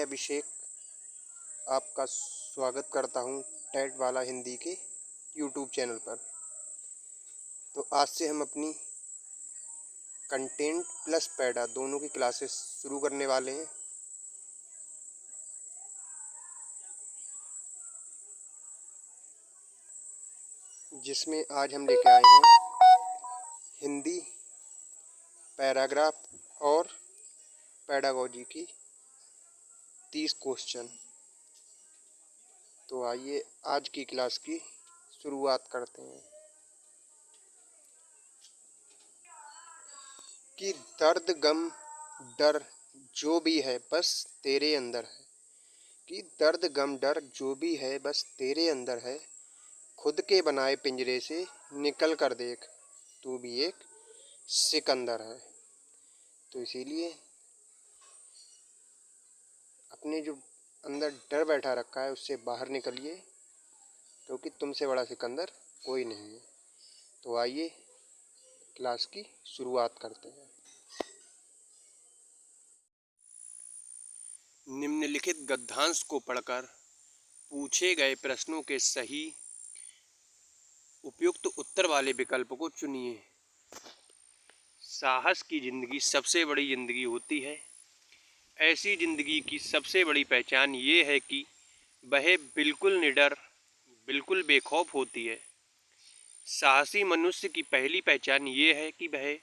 अभिषेक आपका स्वागत करता हूं टेट वाला हिंदी के यूट्यूब चैनल पर। तो आज से हम अपनी कंटेंट प्लस पैडा दोनों की क्लासेस शुरू करने वाले हैं। जिसमें आज हम लेके आए हैं हिंदी पैराग्राफ और पेडागोजी की 30 क्वेश्चन। तो आइए आज की क्लास की शुरुआत करते हैं। कि दर्द गम डर जो भी है बस तेरे अंदर है। कि दर्द गम डर जो भी है बस तेरे अंदर है। खुद के बनाए पिंजरे से निकल कर देख, तू भी एक सिकंदर है। तो इसीलिए अपने जो अंदर डर बैठा रखा है उससे बाहर निकलिए, क्योंकि तुमसे बड़ा सिकंदर कोई नहीं है। तो आइए क्लास की शुरुआत करते हैं। निम्नलिखित गद्यांश को पढ़कर पूछे गए प्रश्नों के सही उपयुक्त उत्तर वाले विकल्प को चुनिए। साहस की जिंदगी सबसे बड़ी जिंदगी होती है। ऐसी जिंदगी की सबसे बड़ी पहचान ये है कि वह बिल्कुल निडर, बिल्कुल बेखौफ होती है। साहसी मनुष्य की पहली पहचान ये है कि वह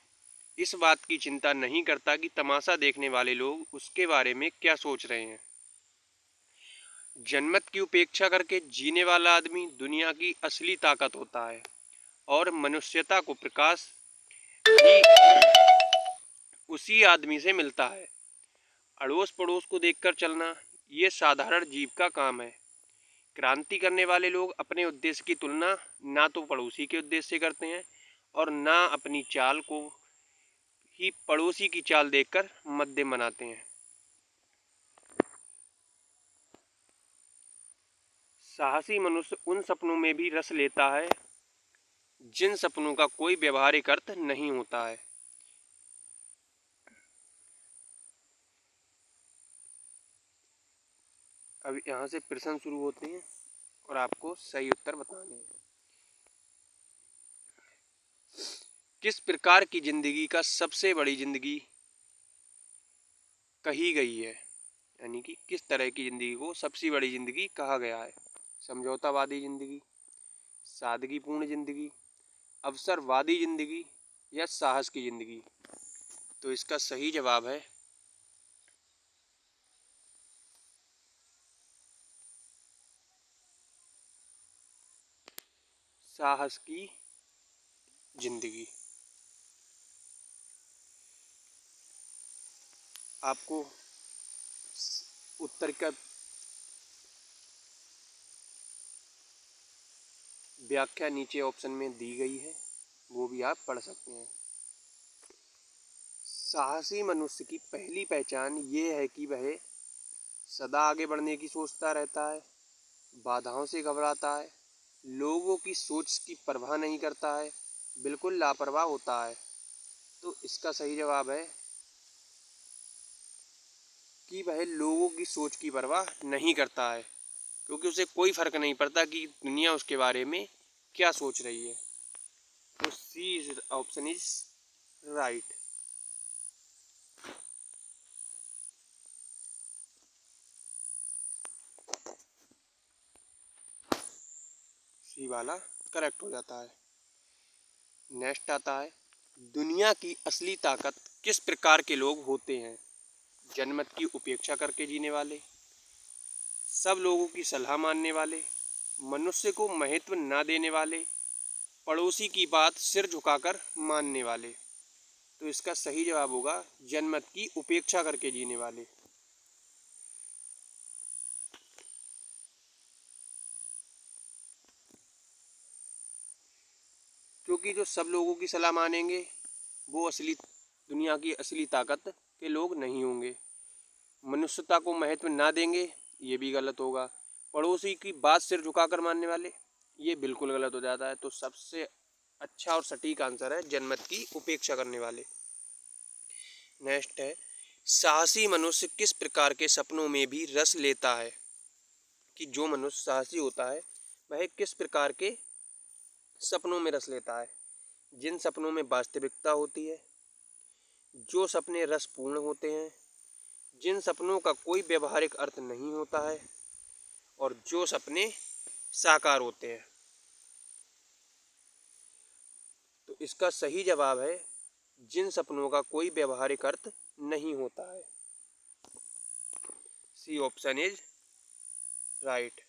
इस बात की चिंता नहीं करता कि तमाशा देखने वाले लोग उसके बारे में क्या सोच रहे हैं। जनमत की उपेक्षा करके जीने वाला आदमी दुनिया की असली ताकत होता है और मनुष्यता को प्रकाश भी उसी आदमी से मिलता है। अड़ोस पड़ोस को देखकर चलना ये साधारण जीव का काम है। क्रांति करने वाले लोग अपने उद्देश्य की तुलना ना तो पड़ोसी के उद्देश्य से करते हैं और ना अपनी चाल को ही पड़ोसी की चाल देखकर मध्यम बनाते हैं। साहसी मनुष्य उन सपनों में भी रस लेता है जिन सपनों का कोई व्यवहारिक अर्थ नहीं होता है। अब यहाँ से प्रश्न शुरू होते हैं और आपको सही उत्तर बताने हैं। किस प्रकार की जिंदगी का सबसे बड़ी जिंदगी कही गई है, यानी कि किस तरह की जिंदगी को सबसे बड़ी जिंदगी कहा गया है। समझौतावादी जिंदगी, सादगीपूर्ण जिंदगी, अवसरवादी जिंदगी या साहस की जिंदगी। तो इसका सही जवाब है साहस की जिंदगी। आपको उत्तर का व्याख्या नीचे ऑप्शन में दी गई है, वो भी आप पढ़ सकते हैं। साहसी मनुष्य की पहली पहचान ये है कि वह सदा आगे बढ़ने की सोचता रहता है, बाधाओं से घबराता है, लोगों की सोच की परवाह नहीं करता है, बिल्कुल लापरवाह होता है। तो इसका सही जवाब है कि वह लोगों की सोच की परवाह नहीं करता है, क्योंकि उसे कोई फर्क नहीं पड़ता कि दुनिया उसके बारे में क्या सोच रही है। तो सी ऑप्शन इज राइट। सी वाला करेक्ट हो जाता है। नेक्स्ट आता है, दुनिया की असली ताकत किस प्रकार के लोग होते हैं। जनमत की उपेक्षा करके जीने वाले, सब लोगों की सलाह मानने वाले, मनुष्य को महत्व ना देने वाले, पड़ोसी की बात सिर झुकाकर मानने वाले। तो इसका सही जवाब होगा जनमत की उपेक्षा करके जीने वाले। क्योंकि जो सब लोगों की सलाह मानेंगे वो दुनिया की असली ताकत के लोग नहीं होंगे। मनुष्यता को महत्व ना देंगे, ये भी गलत होगा। पड़ोसी की बात सिर झुकाकर मानने वाले, ये बिल्कुल गलत हो जाता है। तो सबसे अच्छा और सटीक आंसर है जनमत की उपेक्षा करने वाले। नेक्स्ट है, साहसी मनुष्य किस प्रकार के सपनों में भी रस लेता है? कि जो मनुष्य साहसी होता है वह किस प्रकार के सपनों में रस लेता है? जिन सपनों में वास्तविकता होती है, जो सपने रसपूर्ण होते हैं, जिन सपनों का कोई व्यवहारिक अर्थ नहीं होता है और जो सपने साकार होते हैं। तो इसका सही जवाब है जिन सपनों का कोई व्यवहारिक अर्थ नहीं होता है। C option is right.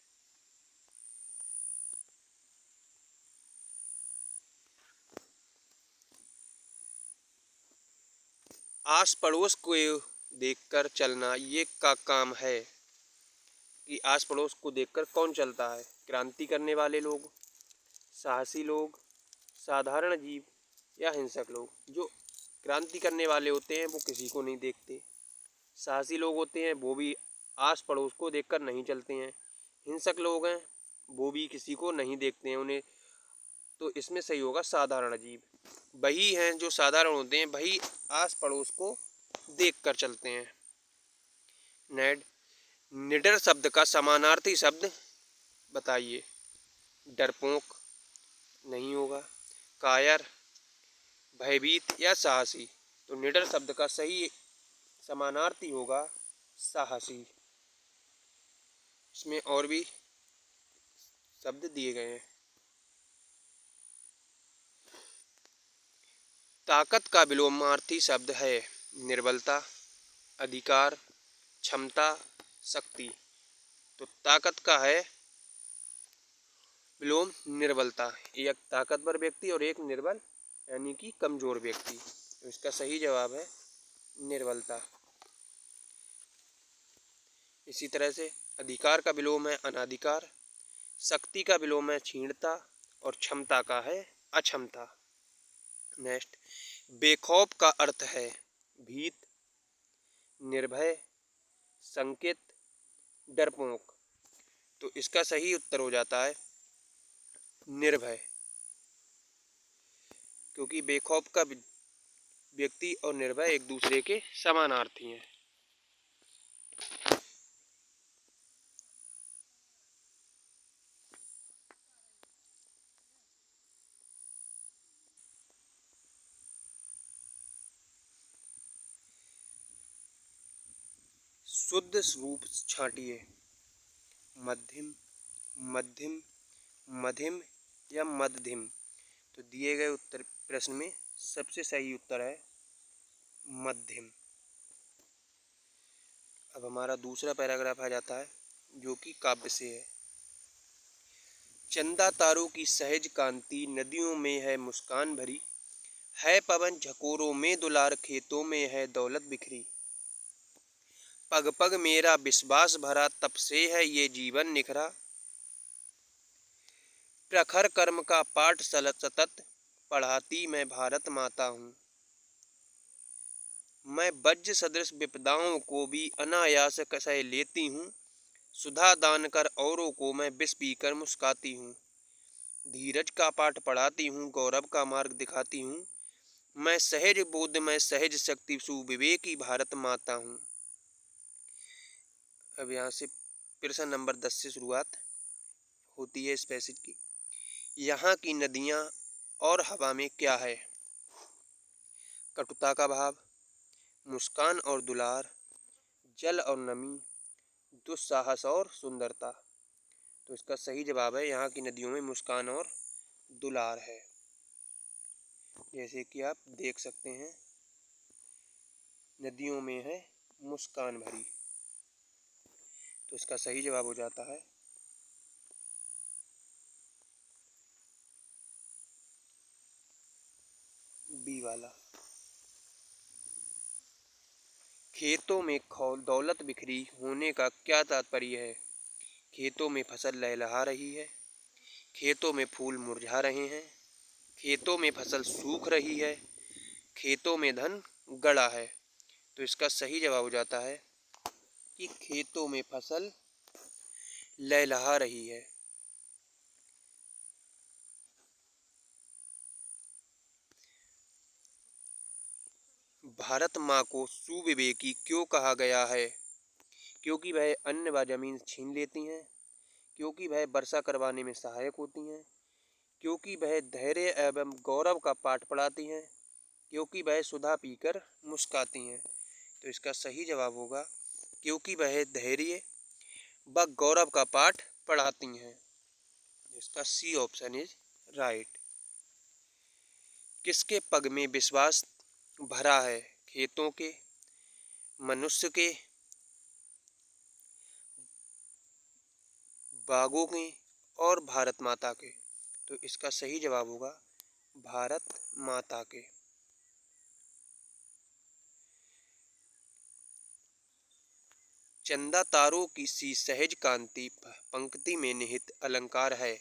आस पड़ोस को देखकर चलना ये का काम है। कि आस पड़ोस को देखकर कौन चलता है? क्रांति करने वाले लोग, साहसी लोग, साधारण जीव या हिंसक लोग। जो क्रांति करने वाले होते हैं वो किसी को नहीं देखते। साहसी लोग होते हैं वो भी आस पड़ोस को देखकर नहीं चलते हैं। हिंसक लोग हैं वो भी किसी को नहीं देखते हैं उन्हें। तो इसमें सही होगा साधारण जीव। वही हैं जो साधारण होते हैं, वही आस पड़ोस को देखकर चलते हैं। नेड निडर शब्द का समानार्थी शब्द बताइए। डरपोक नहीं होगा, कायर, भयभीत या साहसी। तो निडर शब्द का सही समानार्थी होगा साहसी। इसमें और भी शब्द दिए गए हैं। ताकत का विलोमार्थी शब्द है निर्बलता, अधिकार, क्षमता, शक्ति। तो ताकत का है विलोम निर्बलता। एक ताकतवर व्यक्ति और एक निर्बल यानी कि कमजोर व्यक्ति। तो इसका सही जवाब है निर्बलता। इसी तरह से अधिकार का विलोम है अनाधिकार, शक्ति का विलोम है क्षीणता और क्षमता का है अक्षमता। नेक्स्ट, बेखौफ का अर्थ है भीत, निर्भय, संकित, डरपोक। तो इसका सही उत्तर हो जाता है निर्भय, क्योंकि बेखौफ का व्यक्ति और निर्भय एक दूसरे के समानार्थी हैं। शुद्ध रूप छांटिए। मध्यम, मध्यम, मध्यम या मध्यम। तो दिए गए उत्तर प्रश्न में सबसे सही उत्तर है मध्यम। अब हमारा दूसरा पैराग्राफ आ जाता है जो कि काव्य से है। चंदा तारों की सहज कांति नदियों में है मुस्कान भरी, है पवन झकोरों में दुलार खेतों में है दौलत बिखरी। पग पग मेरा विश्वास भरा तब से है ये जीवन निखरा, प्रखर कर्म का पाठ सतत पढ़ाती मैं भारत माता हूँ। मैं वज्र सदृश विपदाओं को भी अनायास सह लेती हूँ, सुधा दान कर औरों को मैं विष पीकर मुस्काती हूँ। धीरज का पाठ पढ़ाती हूँ, गौरव का मार्ग दिखाती हूँ, मैं सहज बोध में सहज शक्ति सुविवेकी भारत माता हूँ। अब यहाँ से प्रश्न नंबर 10 से शुरुआत होती है इस पैसेज की। यहाँ की नदियाँ और हवा में क्या है? कटुता का भाव, मुस्कान और दुलार, जल और नमी, दुस्साहस और सुंदरता। तो इसका सही जवाब है यहाँ की नदियों में मुस्कान और दुलार है। जैसे कि आप देख सकते हैं नदियों में है मुस्कान भरी। तो इसका सही जवाब हो जाता है बी वाला। खेतों में दौलत बिखरी होने का क्या तात्पर्य है? खेतों में फसल लहलहा रही है, खेतों में फूल मुरझा रहे हैं, खेतों में फसल सूख रही है, खेतों में धन गड़ा है। तो इसका सही जवाब हो जाता है कि खेतों में फसल लहलहा रही है। भारत माँ को सुविवेकी क्यों कहा गया है? क्योंकि वह अन्न व जमीन छीन लेती हैं, क्योंकि वह वर्षा करवाने में सहायक होती हैं, क्योंकि वह धैर्य एवं गौरव का पाठ पढ़ाती हैं, क्योंकि वह सुधा पीकर मुस्काती हैं। तो इसका सही जवाब होगा क्योंकि वह धैर्य व गौरव का पाठ पढ़ाती हैं। इसका सी ऑप्शन इज राइट। किसके पग में विश्वास भरा है? खेतों के, मनुष्य के, बाघों के और भारत माता के। तो इसका सही जवाब होगा भारत माता के। चंदा तारों की सी सहज कांति पंक्ति में निहित अलंकार है।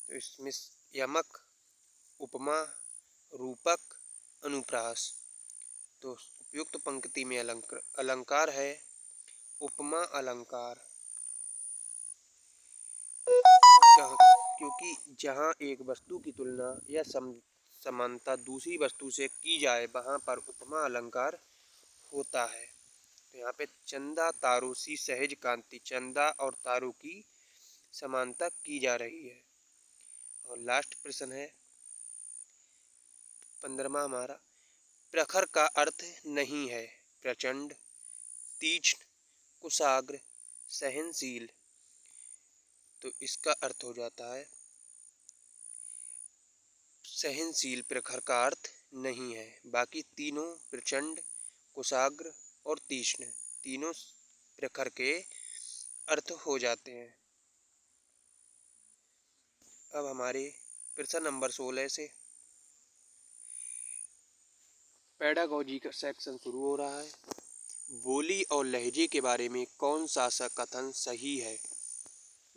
तो इसमें यमक, उपमा, रूपक, अनुप्रास। तो उपयुक्त पंक्ति में अलंकार है उपमा अलंकार। क्योंकि जहाँ एक वस्तु की तुलना या समानता दूसरी वस्तु से की जाए वहाँ पर उपमा अलंकार होता है। तो यहाँ पे चंदा तारों सी सहज कांति, चंदा और तारों की समानता की जा रही है। और लास्ट प्रश्न है 15वां हमारा, प्रखर का अर्थ नहीं है प्रचंड, तीक्ष्ण, कुशाग्र, सहनशील। तो इसका अर्थ हो जाता है सहनशील प्रखर का अर्थ नहीं है। बाकी तीनों प्रचंड, कुशाग्र और तीक्ष्ण तीनों प्रखर के अर्थ हो जाते हैं। अब हमारे प्रश्न नंबर 16 से पेडागॉजी का सेक्शन शुरू हो रहा है। बोली और लहजे के बारे में कौन सा कथन सही है?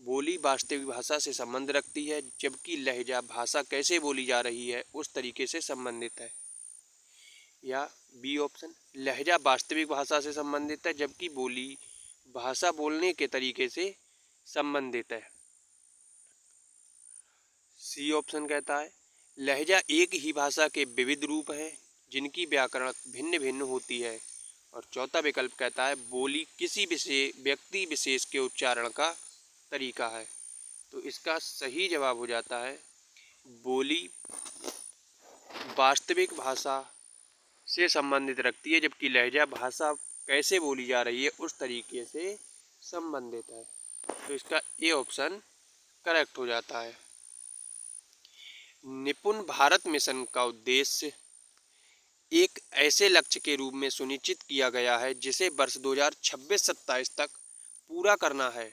बोली वास्तविक भाषा से संबंध रखती है, जबकि लहजा भाषा कैसे बोली जा रही है उस तरीके से संबंधित है। या बी ऑप्शन, लहजा वास्तविक भाषा से संबंधित है जबकि बोली भाषा बोलने के तरीके से संबंधित है। सी ऑप्शन कहता है लहजा एक ही भाषा के विविध रूप हैं जिनकी व्याकरण भिन्न भिन्न होती है। और चौथा विकल्प कहता है बोली किसी व्यक्ति विशेष के उच्चारण का तरीका है। तो इसका सही जवाब हो जाता है बोली वास्तविक भाषा से संबंधित रखती है, जबकि लहजा भाषा कैसे बोली जा रही है उस तरीके से संबंधित है। तो इसका ए ऑप्शन करेक्ट हो जाता है। निपुण भारत मिशन का उद्देश्य एक ऐसे लक्ष्य के रूप में सुनिश्चित किया गया है जिसे वर्ष 2026-27 तक पूरा करना है।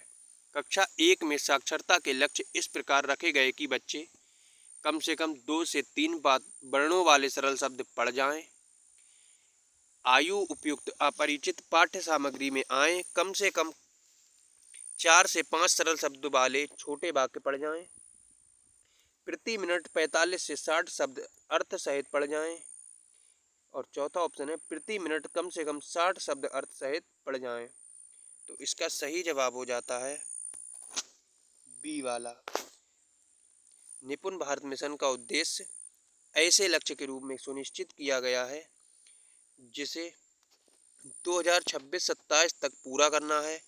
कक्षा 1 में साक्षरता के लक्ष्य इस प्रकार रखे गए कि बच्चे कम से कम 2 से 3 वर्णों वाले सरल शब्द पढ़ जाएं। आयु उपयुक्त अपरिचित पाठ्य सामग्री में आए कम से कम 4 से 5 सरल शब्द वाले छोटे वाक्य पढ़ जाएं। प्रति मिनट 45 से 60 शब्द अर्थ सहित पढ़ जाएं। और चौथा ऑप्शन है प्रति मिनट कम से कम 60 शब्द अर्थ सहित पढ़ जाएं। तो इसका सही जवाब हो जाता है बी वाला। निपुण भारत मिशन का उद्देश्य ऐसे लक्ष्य के रूप में सुनिश्चित किया गया है जिसे 2026-27 तक पूरा करना है।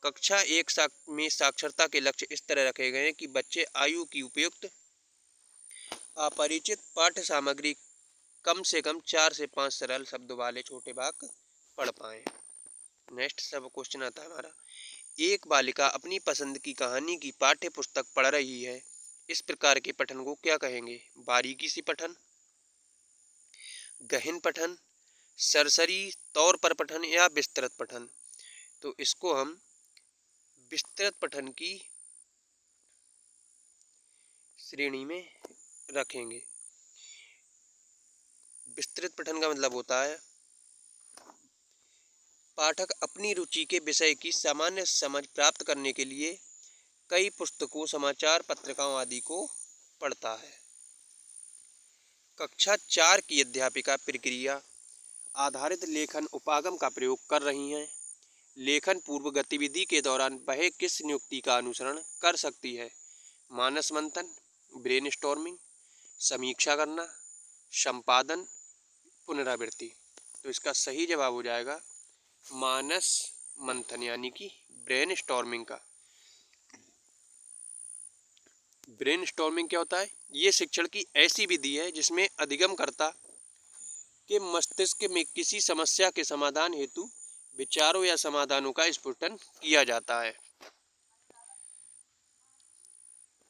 कक्षा 1 में साक्षरता के लक्ष्य इस तरह रखे गए हैं कि बच्चे आयु की उपयुक्त अपरिचित पाठ्य सामग्री कम से कम 4 से 5 सरल शब्द वाले छोटे वाक्य पढ़ पाएं। नेक्स्ट सब क्वेश्चन आता है हमारा, एक बालिका अपनी पसंद की कहानी की पाठ्य पुस्तक पढ़ रही है, इस प्रकार के पठन को क्या कहेंगे? बारीकी सी पठन, गहन पठन, सरसरी तौर पर पठन या विस्तृत पठन? तो इसको हम विस्तृत पठन की श्रेणी में रखेंगे। विस्तृत पठन का मतलब होता है पाठक अपनी रुचि के विषय की सामान्य समझ प्राप्त करने के लिए कई पुस्तकों, समाचार पत्रिकाओं आदि को पढ़ता है। कक्षा 4 की अध्यापिका प्रक्रिया आधारित लेखन उपागम का प्रयोग कर रही हैं। लेखन पूर्व गतिविधि के दौरान वह किस नियुक्ति का अनुसरण कर सकती है? मानस मंथन, ब्रेनस्टॉर्मिंग, समीक्षा करना, संपादन, पुनरावृत्ति। तो इसका सही जवाब हो जाएगा मानस मंथन, यानी कि ब्रेन स्टॉर्मिंग का। ब्रेन स्टॉर्मिंग क्या होता है? ये शिक्षण की ऐसी विधि है जिसमें अधिगमकर्ता के मस्तिष्क में किसी समस्या के समाधान हेतु विचारों या समाधानों का स्फुटन किया जाता है।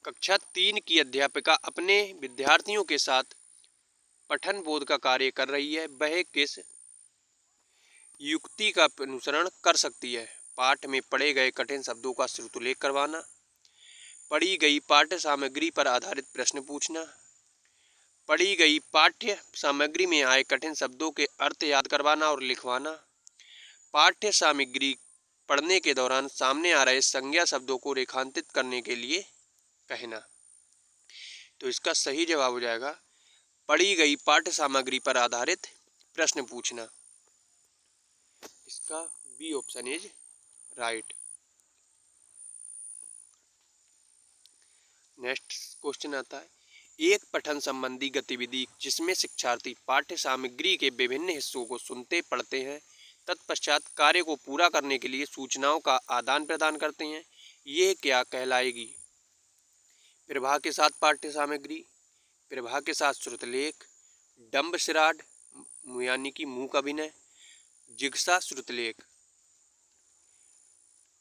कक्षा 3 की अध्यापिका अपने विद्यार्थियों के साथ पठन बोध का कार्य कर रही है। वह किस युक्ति का अनुसरण कर सकती है? पाठ में पढ़े गए कठिन शब्दों का श्रुतलेख करवाना, पढ़ी गई पाठ्य सामग्री पर आधारित प्रश्न पूछना, पढ़ी गई पाठ्य सामग्री में आए कठिन शब्दों के अर्थ याद करवाना और लिखवाना, पाठ्य सामग्री पढ़ने के दौरान सामने आ रहे संज्ञा शब्दों को रेखांकित करने के लिए कहना। तो इसका सही जवाब हो जाएगा पढ़ी गई पाठ्य सामग्री पर आधारित प्रश्न पूछना। इसका B option is right. Next question आता है, एक पठन संबंधी गतिविधि जिसमें शिक्षार्थी पाठ्य सामग्री के विभिन्न हिस्सों को सुनते पढ़ते हैं, तत्पश्चात कार्य को पूरा करने के लिए सूचनाओं का आदान प्रदान करते हैं, ये क्या कहलाएगी? प्रवाह के साथ पाठ्य सामग्री, प्रवाह के साथ श्रुतलेख, डम्ब सिराड यानी कि मूक अभिनय, जिगसा श्रुतलेख।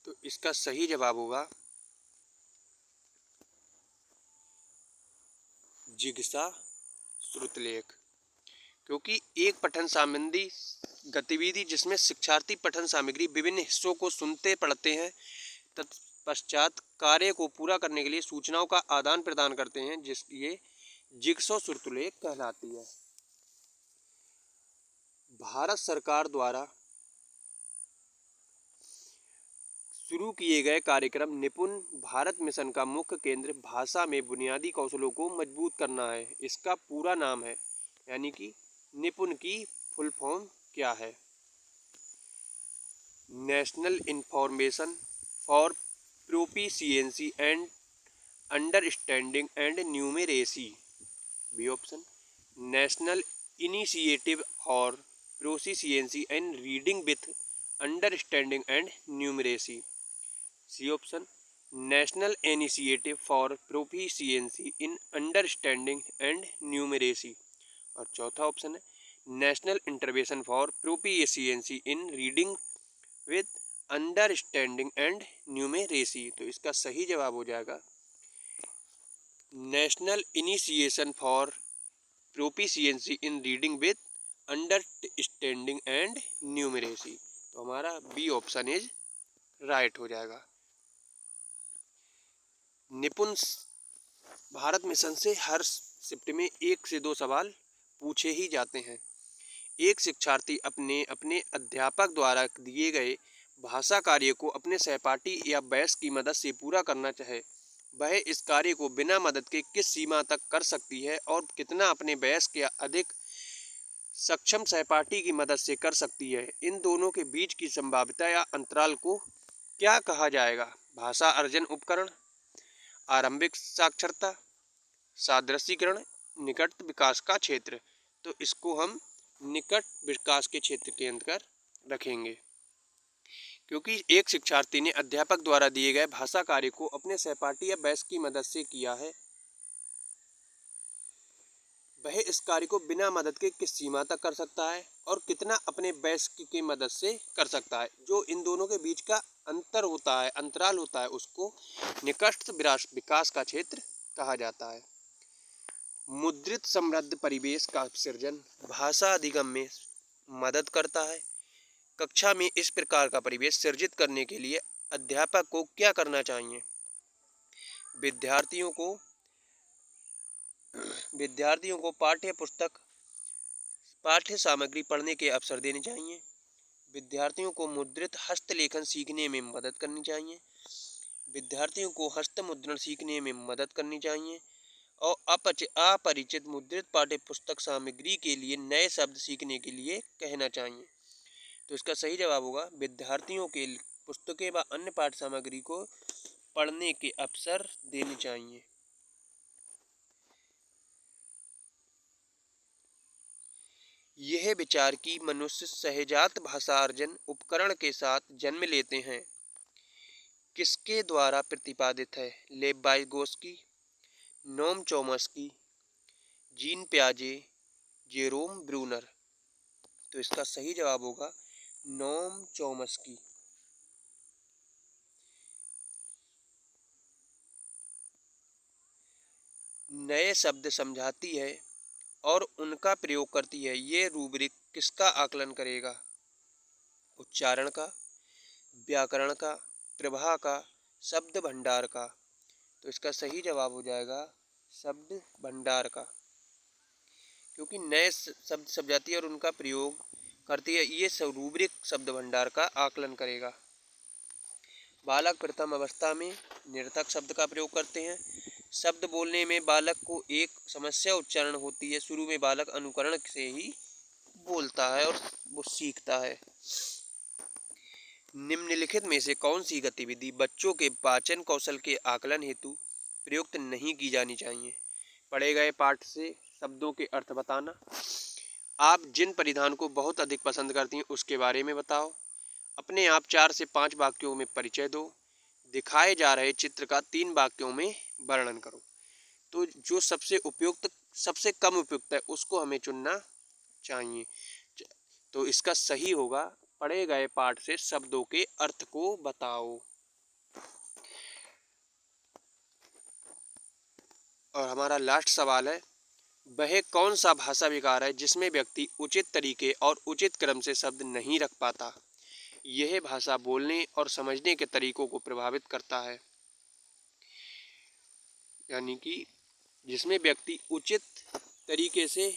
तो इसका सही जवाब होगा जिगसा श्रुतलेख, क्योंकि एक पठन संबंधी गतिविधि जिसमें शिक्षार्थी पठन सामग्री विभिन्न हिस्सों को सुनते पढ़ते हैं, तत्पश्चात कार्य को पूरा करने के लिए सूचनाओं का आदान प्रदान करते हैं, जिसलिए जिगसा श्रुतलेख कहलाती है। भारत सरकार द्वारा शुरू किए गए कार्यक्रम निपुण भारत मिशन का मुख्य केंद्र भाषा में बुनियादी कौशलों को मजबूत करना है। इसका पूरा नाम है, यानी कि निपुण की फुल फॉर्म क्या है? National information for proficiency and understanding and numeracy. B option, national initiative for proficiency and reading with understanding and numeracy. C option, national initiative for proficiency in understanding and numeracy. और चौथा option है national intervention for proficiency in reading with understanding and numeracy. तो इसका सही जवाब हो जाएगा national initiation for proficiency in reading with understanding and numeracy. तो हमारा बी ऑप्शन इज राइट हो जाएगा। निपुण भारत मिशन से हर शिफ्ट में 1 से 2 सवाल पूछे ही जाते हैं। एक शिक्षार्थी अपने अध्यापक द्वारा दिए गए भाषा कार्य को अपने सहपाठी या वयस्क की मदद से पूरा करना चाहे, वह इस कार्य को बिना मदद के किस सीमा तक कर सकती है और कितना अपने वयस्क या अधिक सक्षम सहपाठी की मदद से कर सकती है? इन दोनों के बीच की संभाव्यता या अंतराल को क्या कहा जाएगा? भाषा अर्जन उपकरण, आरंभिक साक्षरता, सादृश्यीकरण, निकट विकास का क्षेत्र। तो इसको हम निकट विकास के क्षेत्र के अंतर्गत रखेंगे, क्योंकि एक शिक्षार्थी ने अध्यापक द्वारा दिए गए भाषा कार्य को अपने सहपाठी या वयस्क की मदद से किया है, वह इस कार्य को बिना मदद के किस सीमा तक कर सकता है और कितना अपने वयस्क की मदद से कर सकता है। जो इन दोनों के बीच का अंतर होता है, अंतराल होता है, उसको निकट विकास का क्षेत्र कहा जाता है। मुद्रित समृद्ध परिवेश का सृजन भाषा अधिगम में मदद करता है। कक्षा में इस प्रकार का परिवेश सृजित करने के लिए अध्यापक को क्या करना चाहिए? विद्यार्थियों को पाठ्य सामग्री पढ़ने के अवसर देने चाहिए। विद्यार्थियों को मुद्रित हस्तलेखन सीखने में मदद करनी चाहिए। विद्यार्थियों को हस्तमुद्रण सीखने में मदद करनी चाहिए और अपरिचित मुद्रित पाठ्य पुस्तक सामग्री के लिए नए शब्द सीखने के लिए कहना चाहिए। तो इसका सही जवाब होगा विद्यार्थियों के पुस्तकें व अन्य पाठ्य सामग्री को पढ़ने के अवसर देने चाहिए। यह विचार कि मनुष्य सहजात भाषा अर्जन उपकरण के साथ जन्म लेते हैं किसके द्वारा प्रतिपादित है? लेव Vygotsky, Noam Chomsky, gene पियाजे, Jerome Bruner. तो इसका सही जवाब होगा नोम चॉम्स्की। नए शब्द समझाती है और उनका प्रयोग करती है, ये रूब्रिक किसका आकलन करेगा? उच्चारण का, व्याकरण का, प्रवाह का, शब्द भंडार का। तो इसका सही जवाब हो जाएगा शब्द भंडार का, क्योंकि नए शब्द समझाती है और उनका प्रयोग करती है, ये रूब्रिक शब्द भंडार का आकलन करेगा। बालक प्रथम अवस्था में निरर्थक शब्द का प्रयोग करते हैं। शब्द बोलने में बालक को एक समस्या उच्चारण होती है। शुरू में बालक अनुकरण से ही बोलता है और वो सीखता है। निम्नलिखित में से कौन सी गतिविधि बच्चों के वाचन कौशल के आकलन हेतु प्रयुक्त नहीं की जानी चाहिए? पढ़े गए पाठ से शब्दों के अर्थ बताना। आप जिन परिधान को बहुत अधिक पसंद करती हैं उसके बारे में बताओ। अपने आप 4 से 5 वाक्यों में परिचय दो। दिखाए जा रहे चित्र का 3 वाक्यों में वर्णन करो। तो जो सबसे उपयुक्त, सबसे कम उपयुक्त है उसको हमें चुनना चाहिए। तो इसका सही होगा पढ़े गए पाठ से शब्दों के अर्थ को बताओ। और हमारा लास्ट सवाल है, वह कौन सा भाषा विकार है जिसमें व्यक्ति उचित तरीके और उचित क्रम से शब्द नहीं रख पाता? यह भाषा बोलने और समझने के तरीकों को प्रभावित करता है। यानी कि जिसमें व्यक्ति उचित तरीके से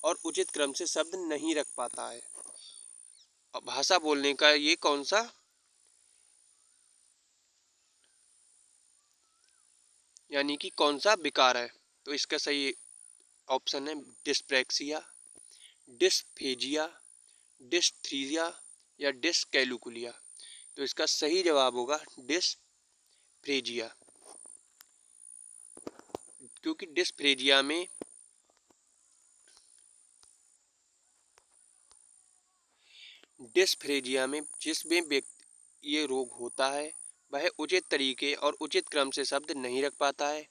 और उचित क्रम से शब्द नहीं रख पाता है। भाषा बोलने का ये कौन सा, यानी कि कौन सा विकार है? तो इसका सही ऑप्शन है डिस्प्रेक्सिया, डिस्फेजिया, डिस्थीरिया या डिस्कैलकुलिया। तो इसका सही जवाब होगा डिस्फ्रेजिया, क्योंकि डिस्फ्रेजिया में जिसमें व्यक्ति ये रोग होता है वह उचित तरीके और उचित क्रम से शब्द नहीं रख पाता है।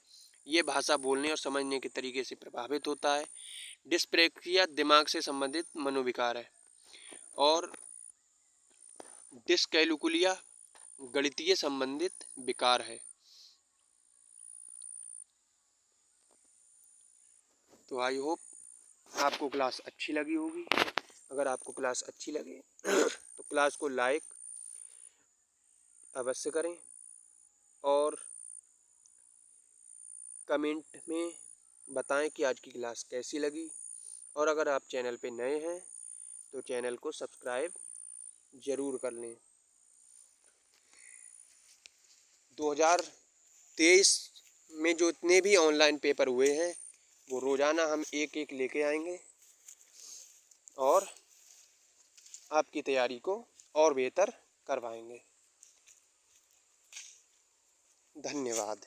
ये भाषा बोलने और समझने के तरीके से प्रभावित होता है। डिस्प्रेक्सिया दिमाग से संबंधित मनोविकार है और डिस्कैलकुलिया गणितीय संबंधित विकार है। तो आई होप आपको क्लास अच्छी लगी होगी। अगर आपको क्लास अच्छी लगे तो क्लास को लाइक अवश्य करें और कमेंट में बताएं कि आज की क्लास कैसी लगी। और अगर आप चैनल पे नए हैं तो चैनल को सब्सक्राइब ज़रूर कर लें। 2023 में जो इतने भी ऑनलाइन पेपर हुए हैं वो रोज़ाना हम एक एक लेके आएंगे और आपकी तैयारी को और बेहतर करवाएंगे। धन्यवाद।